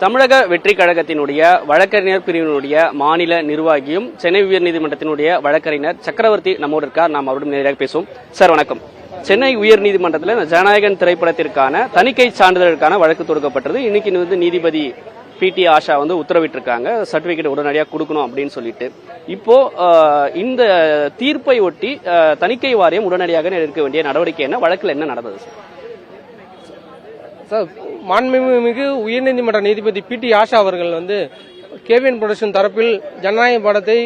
தமிழக வெற்றி கழகத்தினுடைய வழக்கறிஞர் பிரிவினுடைய மாநில நிர்வாகியும் சென்னை உயர்நீதிமன்றத்தினுடைய வழக்கறிஞர் சக்கரவர்த்தி நம்மோடு இருக்கார். நாம் அவருடன் நேரடியாக பேசுவோம். சார் வணக்கம். சென்னை உயர்நீதிமன்றத்தில் ஜனநாயகன் திரைப்படத்திற்கான தணிக்கை சான்றிதழுக்கான வழக்கு தொடுக்கப்பட்டது. இன்னைக்கு நீதிபதி PT ஆஷா உத்தரவிட்டிருக்காங்க, சர்டிபிகேட் உடனடியாக கொடுக்கணும் அப்படின்னு சொல்லிட்டு. இப்போ இந்த தீர்ப்பை ஒட்டி தணிக்கை வாரியம் உடனடியாக எடுக்க வேண்டிய நடவடிக்கை என்ன, வழக்கில் என்ன நடந்தது சார்? மாண்புமிகு உயர்நீதிமன்ற நீதிபதி PT ஆஷா அவர்கள் KVN புரொடக்ஷன் தரப்பில் ஜனநாயக படத்தை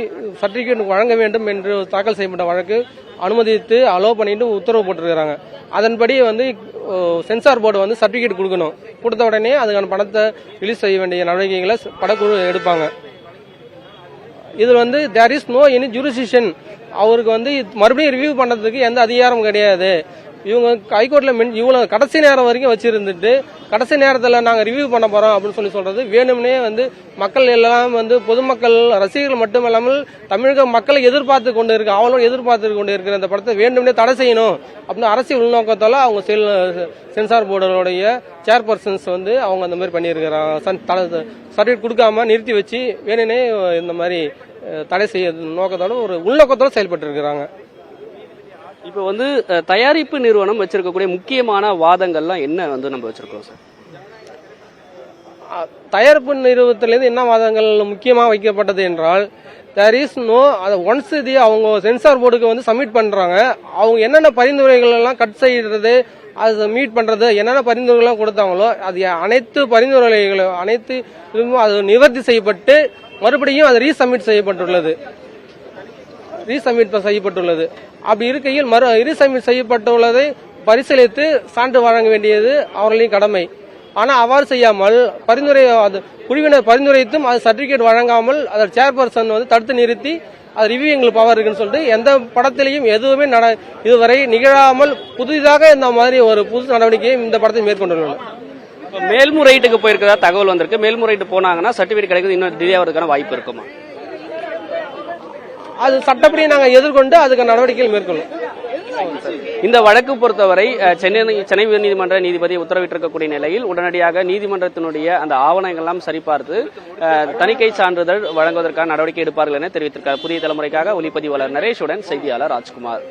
சர்டிபிகேட் வழங்க வேண்டும் என்று தாக்கல் செய்யப்பட்ட வழக்கு அனுமதித்து அலோவ் பண்ணிட்டு உத்தரவு போட்டிருக்கிறாங்க. அதன்படி சென்சார் போர்டு சர்டிபிகேட் கொடுக்கணும். கொடுத்த உடனே அதுக்கான படத்தை ரிலீஸ் செய்ய வேண்டிய நடவடிக்கைகளை படக்குழு எடுப்பாங்க. இது there is no any jurisdiction. அவருக்கு மறுபடியும் ரிவ்யூ பண்றதுக்கு எந்த அதிகாரமும் கிடையாது. இவங்க ஹைகோர்ட்ல இவ்வளவு கடைசி நேரம் வரைக்கும் வச்சிருந்துட்டு கடைசி நேரத்தில் நாங்கள் ரிவ்யூ பண்ண போறோம் அப்படின்னு சொல்றது வேணும்னே மக்கள் எல்லாம் பொதுமக்கள் ரசிகர்கள் மட்டுமல்லாமல் தமிழக மக்களை எதிர்பார்த்து கொண்டு இருக்கு, அவளோட எதிர்பார்த்து கொண்டு இருக்கிற இந்த படத்தை வேண்டும்னே தடை செய்யணும் அப்படின்னு அரசியல் உள்நோக்கத்தால அவங்க சென்சார் போர்டுடைய சேர்பர்சன்ஸ் அவங்க அந்த மாதிரி பண்ணியிருக்கிறாங்க. சர்டிபிகேட் கொடுக்காம நிறுத்தி வச்சு வேணும்னே இந்த மாதிரி தடை செய்ய நோக்கத்தோட ஒரு உள்நோக்கத்தோட செயல்பட்டு இருக்கிறாங்க. இப்போ தயாரிப்பு நிறுவனம் வச்சிருக்கக்கூடிய முக்கியமான வாதங்கள்லாம் என்ன நம்ம வச்சிருக்கோம் சார்? தயாரிப்பு நிறுவனத்திலிருந்து என்ன வாதங்கள் முக்கியமாக வைக்கப்பட்டது என்றால், தேர் இஸ் நோ ஒன்ஸ் அவங்க சென்சார் போர்டுக்கு சப்மிட் பண்றாங்க, அவங்க என்னென்ன பரிந்துரைகள் எல்லாம் கட் செய்யறது, அது மீட் பண்றது, என்னென்ன பரிந்துரைகள் கொடுத்தாங்களோ அது அனைத்து பரிந்துரைகளும் அனைத்து அது நிவர்த்தி செய்யப்பட்டு மறுபடியும் அது ரீசப்மிட் செய்யப்பட்டுள்ளது. அப்படி இருக்கையில் ரீசப்மிட் செய்யப்பட்டுள்ளதை பரிசீலித்து சான்று வழங்க வேண்டியது அவர்களின் கடமை. ஆனால் அவ்வாறு செய்யாமல் குழுவினர் பரிந்துரைத்தும் அது சர்டிபிகேட் வழங்காமல் அதை சேர்பர்சன் தடுத்து நிறுத்தி அது ரிவ்யூ எங்களுக்கு பவர் இருக்குன்னு சொல்லிட்டு எந்த படத்திலையும் எதுவுமே இதுவரை நிகழாமல் புதிதாக இந்த மாதிரி ஒரு புது நடவடிக்கையை இந்த படத்தை மேற்கொண்டுள்ளனர். மேல்முறையீட்டுக்கு போயிருக்கிறதா தகவல் வந்திருக்கு. மேல்முறையீட்டு போனாங்கன்னா சர்டிபிகேட் கிடைக்கிறது இன்னும் டிலே ஆகிறதுக்கான வாய்ப்பு இருக்குமா? அது சட்டப்படி நாங்கள் எதிர்கொண்டு அதுக்கு நடவடிக்கைகள் மேற்கொள்ளும். இந்த வழக்கு பொறுத்தவரை சென்னை உயர்நீதிமன்ற நீதிபதி உத்தரவிட்டிருக்கக்கூடிய நிலையில் உடனடியாக நீதிமன்றத்தினுடைய அந்த ஆவணங்கள்லாம் சரிபார்த்து தணிக்கை சான்றிதழ் வழங்குவதற்கான நடவடிக்கை எடுப்பார்கள் என தெரிவித்திருக்கார். புதிய தலைமுறைக்காக ஒளிப்பதிவாளர் நரேஷுடன் செய்தியாளர் ராஜ்குமார்.